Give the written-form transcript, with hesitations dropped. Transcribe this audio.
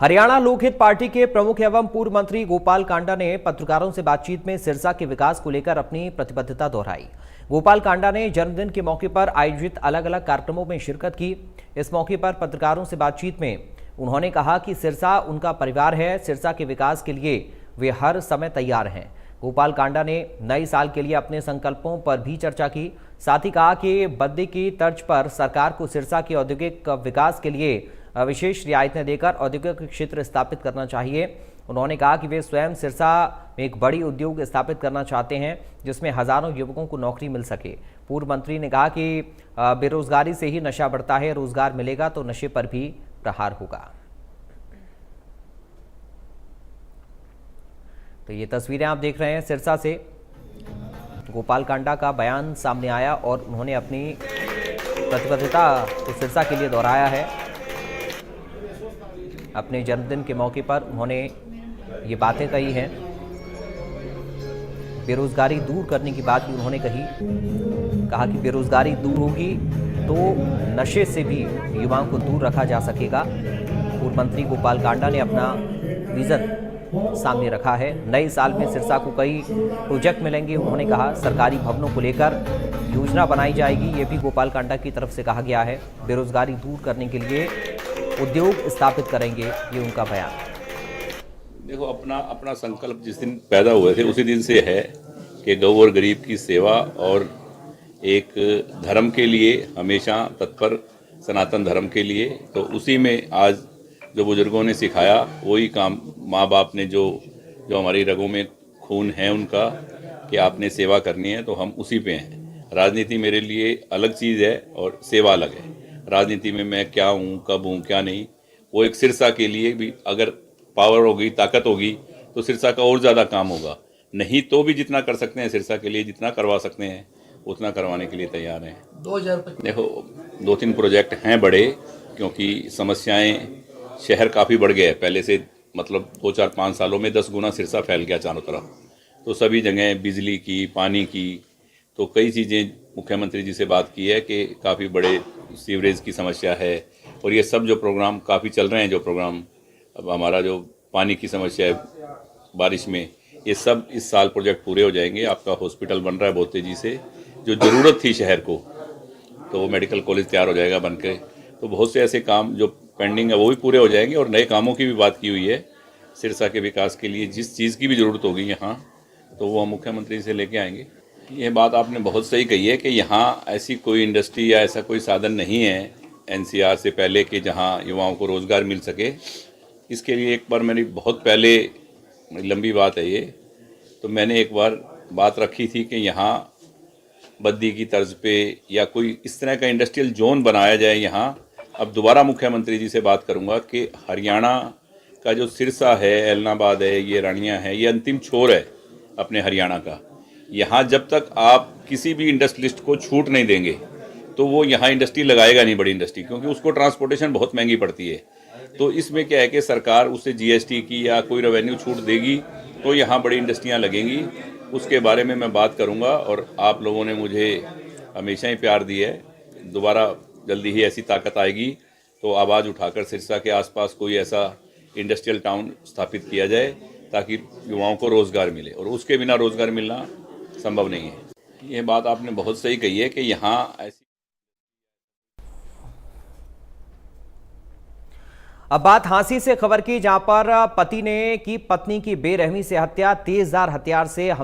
Haryana Lokhit party के प्रमुख एवं पूर्व मंत्री गोपाल कांडा ने पत्रकारों से बातचीत में सिरसा के विकास को लेकर अपनी प्रतिबद्धता दोहराई। गोपाल कांडा ने जन्मदिन के मौके पर आयोजित अलग अलग कार्यक्रमों में शिरकत की। इस मौके पर पत्रकारों से बातचीत में उन्होंने कहा कि सिरसा उनका परिवार है, सिरसा के विकास के लिए वे हर समय तैयार हैं। गोपाल कांडा ने नए साल के लिए अपने संकल्पों पर भी चर्चा की। साथ ही कहा कि बद्दी की तर्ज पर सरकार को सिरसा के औद्योगिक विकास के लिए विशेष रियायतें देकर औद्योगिक क्षेत्र स्थापित करना चाहिए। उन्होंने कहा कि वे स्वयं सिरसा में एक बड़ी उद्योग स्थापित करना चाहते हैं जिसमें हजारों युवकों को नौकरी मिल सके। पूर्व मंत्री ने कहा कि बेरोजगारी से ही नशा बढ़ता है, रोजगार मिलेगा तो नशे पर भी प्रहार होगा। तो ये तस्वीरें आप देख रहे हैं सिरसा से गोपाल कांडा का बयान सामने आया और उन्होंने अपनी प्रतिबद्धता को सिरसा के लिए दोहराया है। अपने जन्मदिन के मौके पर उन्होंने ये बातें कही हैं। बेरोजगारी दूर करने की बात भी उन्होंने कहा कि बेरोजगारी दूर होगी तो नशे से भी युवाओं को दूर रखा जा सकेगा। पूर्व मंत्री गोपाल कांडा ने अपना विजन सामने रखा है। नए साल में सिरसा को कई प्रोजेक्ट मिलेंगे। उन्होंने कहा सरकारी भवनों को लेकर योजना बनाई जाएगी, ये भी गोपाल कांडा की तरफ से कहा गया है। बेरोजगारी दूर करने के लिए उद्योग स्थापित करेंगे, ये उनका बयान। देखो, अपना संकल्प जिस दिन पैदा हुए थे उसी दिन से है कि गौ और गरीब की सेवा और एक धर्म के लिए हमेशा तत्पर, सनातन धर्म के लिए। तो उसी में आज जो बुजुर्गों ने सिखाया वही काम माँ बाप ने जो हमारी रगों में खून है उनका कि आपने सेवा करनी है, तो हम उसी पे हैं। राजनीति मेरे लिए अलग चीज़ है और सेवा अलग है। राजनीति में मैं क्या हूँ, कब हूँ, क्या नहीं, वो एक सिरसा के लिए भी अगर पावर होगी, ताकत होगी तो सिरसा का और ज़्यादा काम होगा। नहीं तो भी जितना कर सकते हैं सिरसा के लिए, जितना करवा सकते हैं उतना करवाने के लिए तैयार हैं। 2025 देखो, 2-3 प्रोजेक्ट हैं बड़े, क्योंकि समस्याएं शहर काफ़ी बढ़ गए हैं पहले से। मतलब 2-4-5 सालों में 10 गुना सिरसा फैल गया चारों तरफ। तो सभी जगह बिजली की, पानी की, तो कई चीज़ें मुख्यमंत्री जी से बात की है कि काफ़ी बड़े सीवरेज की समस्या है। और ये सब जो प्रोग्राम काफ़ी चल रहे हैं, जो प्रोग्राम अब हमारा जो पानी की समस्या है बारिश में, ये सब इस साल प्रोजेक्ट पूरे हो जाएंगे। आपका हॉस्पिटल बन रहा है बहुत तेज़ी से, जो ज़रूरत थी शहर को, तो वो मेडिकल कॉलेज तैयार हो जाएगा बन के। तो बहुत से ऐसे काम जो पेंडिंग है वो भी पूरे हो जाएंगे। और नए कामों की भी बात की हुई है। सिरसा के विकास के लिए जिस चीज़ की भी ज़रूरत होगी यहाँ, तो वो हम मुख्यमंत्री से लेके आएंगे। ये बात आपने बहुत सही कही है कि यहाँ ऐसी कोई इंडस्ट्री या ऐसा कोई साधन नहीं है एनसीआर से पहले कि जहाँ युवाओं को रोज़गार मिल सके। इसके लिए एक बार मेरी बहुत पहले, लंबी बात है ये, तो मैंने एक बार बात रखी थी कि यहाँ बद्दी की तर्ज पे या कोई इस तरह का इंडस्ट्रियल जोन बनाया जाए यहाँ। अब दोबारा मुख्यमंत्री जी से बात करूँगा कि हरियाणा का जो सिरसा है, एलनाबाद है, ये रानिया है, ये अंतिम छोर है अपने हरियाणा का। यहाँ जब तक आप किसी भी इंडस्ट्रियलिस्ट को छूट नहीं देंगे तो वो यहाँ इंडस्ट्री लगाएगा नहीं, बड़ी इंडस्ट्री, क्योंकि उसको ट्रांसपोर्टेशन बहुत महंगी पड़ती है। तो इसमें क्या है कि सरकार उसे जीएसटी की या कोई रेवेन्यू छूट देगी तो यहाँ बड़ी इंडस्ट्रियाँ लगेंगी। उसके बारे में मैं बात करूँगा और आप लोगों ने मुझे हमेशा ही प्यार दिया है। दोबारा जल्दी ही ऐसी ताकत आएगी तो आवाज़ उठाकर सिरसा के आसपास कोई ऐसा इंडस्ट्रियल टाउन स्थापित किया जाए ताकि युवाओं को रोज़गार मिले, और उसके बिना रोज़गार मिलना संभव नहीं है। ये बात आपने बहुत सही कही है कि यहाँ ऐसी। अब बात हांसी से खबर की, जहां पर पति ने की पत्नी की बेरहमी से हत्या, तेजधार हथियार से हमला